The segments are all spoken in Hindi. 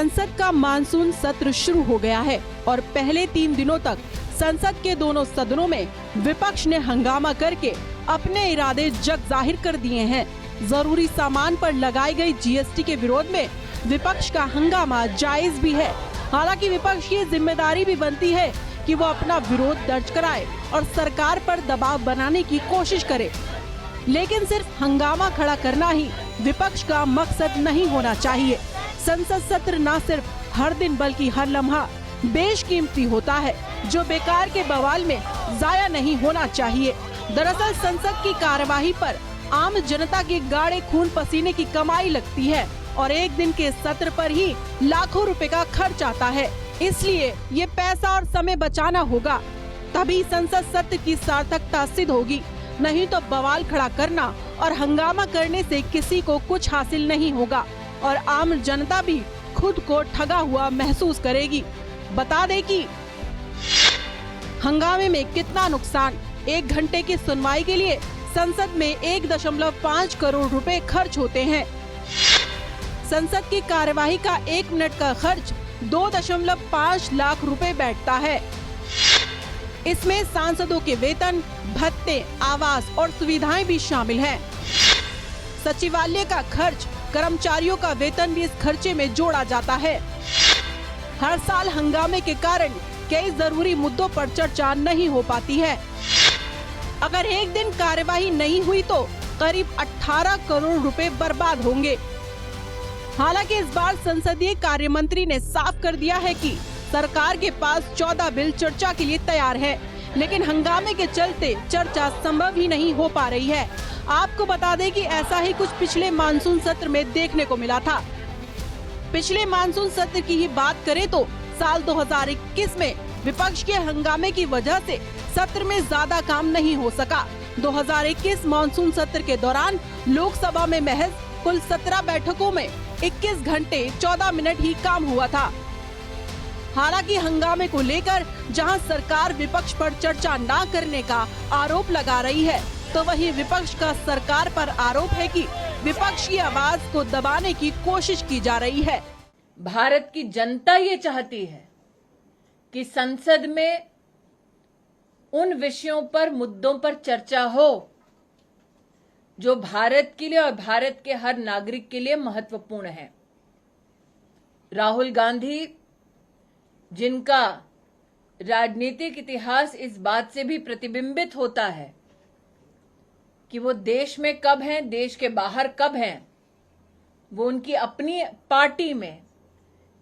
संसद का मानसून सत्र शुरू हो गया है और पहले 3 दिनों तक संसद के दोनों सदनों में विपक्ष ने हंगामा करके अपने इरादे जग जाहिर कर दिए हैं। जरूरी सामान पर लगाई गई जीएसटी के विरोध में विपक्ष का हंगामा जायज भी है। हालांकि विपक्ष की जिम्मेदारी भी बनती है कि वो अपना विरोध दर्ज कराए और सरकार पर दबाव बनाने की कोशिश करे, लेकिन सिर्फ हंगामा खड़ा करना ही विपक्ष का मकसद नहीं होना चाहिए। संसद सत्र न सिर्फ हर दिन बल्कि हर लम्हा बेशकीमती होता है, जो बेकार के बवाल में जाया नहीं होना चाहिए। दरअसल संसद की कार्यवाही पर आम जनता के गाढ़े खून पसीने की कमाई लगती है और एक दिन के सत्र पर ही लाखों रुपए का खर्च आता है। इसलिए ये पैसा और समय बचाना होगा, तभी संसद सत्र की सार्थकता सिद्ध होगी। नहीं तो बवाल खड़ा करना और हंगामा करने से किसी को कुछ हासिल नहीं होगा और आम जनता भी खुद को ठगा हुआ महसूस करेगी। बता दें कि हंगामे में कितना नुकसान। 1 घंटे की सुनवाई के लिए संसद में 1.5 करोड़ रुपए खर्च होते हैं। संसद की कार्यवाही का 1 मिनट का खर्च 2.5 लाख रुपए बैठता है। इसमें सांसदों के वेतन, भत्ते, आवास और सुविधाएं भी शामिल हैं। सचिवालय का खर्च, कर्मचारियों का वेतन भी इस खर्चे में जोड़ा जाता है। हर साल हंगामे के कारण कई जरूरी मुद्दों पर चर्चा नहीं हो पाती है। अगर एक दिन कार्यवाही नहीं हुई तो करीब 18 करोड़ रुपए बर्बाद होंगे। हालांकि इस बार संसदीय कार्य मंत्री ने साफ कर दिया है कि सरकार के पास 14 बिल चर्चा के लिए तैयार है, लेकिन हंगामे के चलते चर्चा संभव ही नहीं हो पा रही है। आपको बता दें कि ऐसा ही कुछ पिछले मानसून सत्र में देखने को मिला था। पिछले मानसून सत्र की ही बात करें तो साल 2021 में विपक्ष के हंगामे की वजह से सत्र में ज्यादा काम नहीं हो सका। 2021 मानसून सत्र के दौरान लोकसभा में महज कुल 17 बैठकों में 21 घंटे 14 मिनट ही काम हुआ था। हालांकि हंगामे को लेकर जहां सरकार विपक्ष पर चर्चा न करने का आरोप लगा रही है, तो वहीं विपक्ष का सरकार पर आरोप है कि विपक्ष की आवाज को दबाने की कोशिश की जा रही है। भारत की जनता ये चाहती है कि संसद में उन विषयों पर, मुद्दों पर चर्चा हो जो भारत के लिए और भारत के हर नागरिक के लिए महत्वपूर्ण है। राहुल गांधी, जिनका राजनीतिक इतिहास इस बात से भी प्रतिबिंबित होता है कि वो देश में कब हैं, देश के बाहर कब हैं, वो उनकी अपनी पार्टी में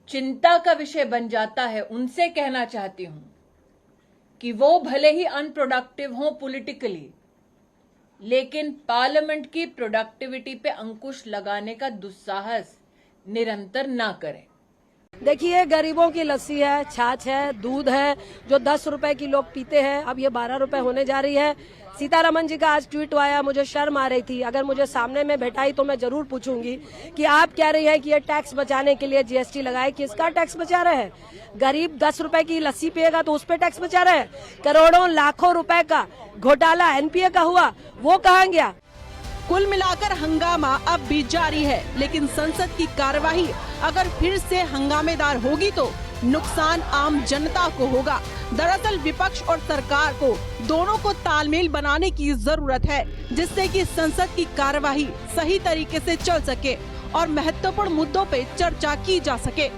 चिंता का विषय बन जाता है। उनसे कहना चाहती हूं कि वो भले ही अनप्रोडक्टिव हों पॉलिटिकली, लेकिन पार्लियामेंट की प्रोडक्टिविटी पे अंकुश लगाने का दुस्साहस निरंतर ना करें। देखिए, गरीबों की लस्सी है, छाछ है, दूध है, जो 10 रुपए की लोग पीते हैं, अब ये 12 रुपए होने जा रही है। सीतारमन जी का आज ट्वीट आया, मुझे शर्म आ रही थी। अगर मुझे सामने में बैठाई तो मैं जरूर पूछूंगी कि आप कह रही हैं कि ये टैक्स बचाने के लिए जीएसटी लगाए, किसका टैक्स बचा रहे हैं? गरीब 10 रुपए की लस्सी पिएगा तो उस पर टैक्स बचा रहे हैं। करोड़ों लाखों रुपए का घोटाला एनपीए का हुआ, वो कहाँ गया? कुल मिलाकर हंगामा अब भी जारी है, लेकिन संसद की कार्यवाही अगर फिर से हंगामेदार होगी तो नुकसान आम जनता को होगा। दरअसल विपक्ष और सरकार को दोनों को तालमेल बनाने की जरूरत है, जिससे कि संसद की कार्यवाही सही तरीके से चल सके और महत्वपूर्ण मुद्दों पे चर्चा की जा सके।